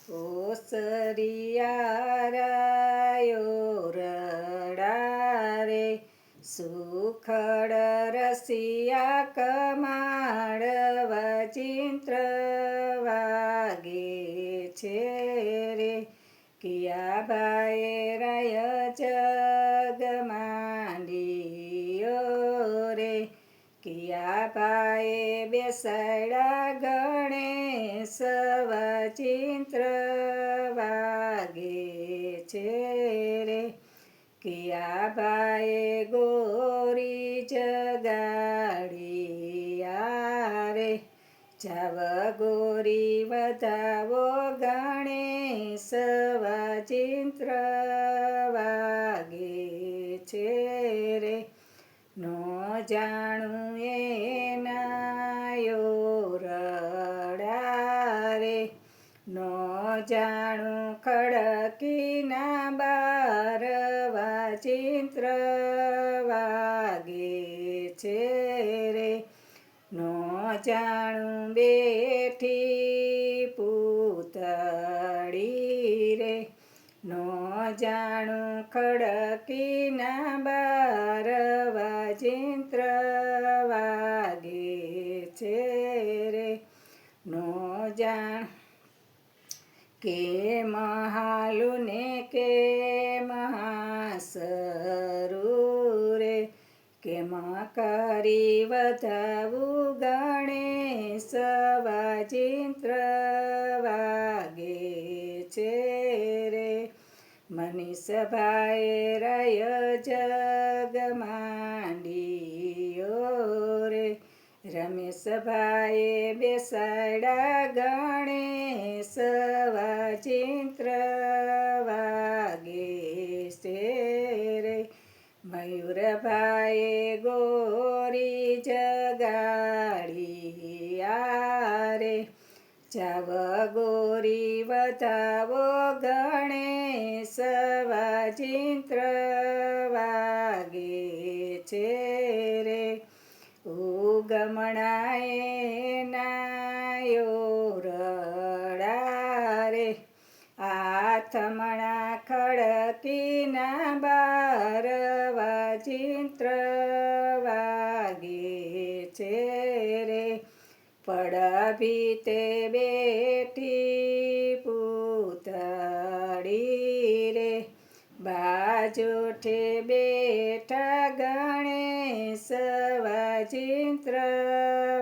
ઓસરિયારાયો રડા રે સુખડ રસિયા કમાડવા ચિંત્ર વાગે છે રે કિયા ભાઈ રય જગ માંડિયો રે કિયા ભાઈ બેસાડ્યા ગણેશ ચિંત્ર વાગે છે રે કિયા ભાઈ ગોરી જગાડિયા રે જાવ ગોરી વધાવો ગણેશ ચિંત્ર વાગે છે રે નો જાણું એનાયો રડા રે નો જાણું ખડકીના બારવા ચિંત્ર વાગે છે રે નો જાણું બેઠી પૂતળી રે નો જાણું ખડકીના બારવા ચિંત્ર વાગે છે રે નો જાણ કે મહાલું ને કે મહાસરું રે કેમ કરી વધાવું ગણેશ ચિંત્ર વાગે છે રે મનીષભાઈ રય જગ માંડિયો રે રમેશભાઈએ બેસાડ્યા ગણેશ ચિંત્ર વાગે છે રે મયુરભાઈએ ગોરી જગાડિયા રે જાવ ગોરી વધાવો ગણેશ ચિંત્ર વાગે છે રે ઉગમણાએ નાયો રડા રે આથમણા ખડકીના બારવા ચિંત્ર વાગે છે રે પડભી તે બેઠી પૂતળી રે બાજોઠે બેઠા ગણેશ ચિંત્ર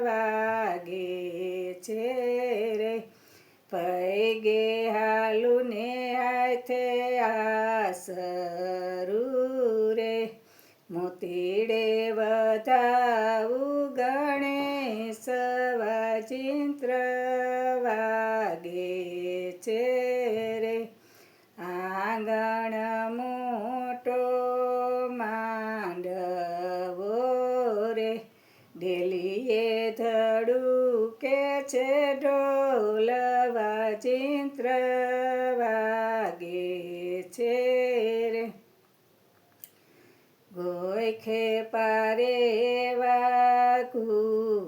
વાગે છે રે પૈગે હાલું ને હાથે આસરું રે મોતીડે વધાવું ગણેશ ચિંત્ર વાગે છે રે આંગણ મોટો માંડવો રે ડેલીએ ધડુકે છે ઢોલ ચિંત્ર વાગે છે રે ગોયખે પારે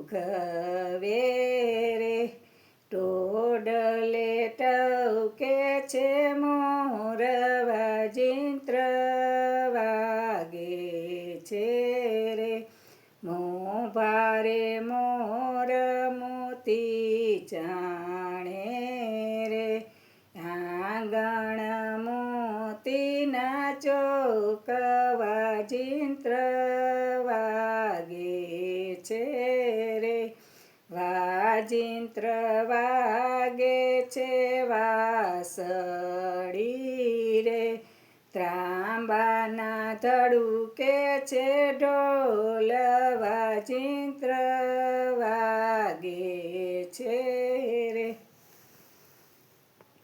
ઘવે રે ટોડલે ટવકે છે મોર ચિંત્ર વાગે છે રે મો ભારે મોર મોતી જાણે રે આંગણ મોતીના ચોક ચિંત્ર વાગે છે રે વાજિંત્ર વાગે છે વાસળી રે ત્રાંબાના ધડુકે છે ઢોલ ચિંત્ર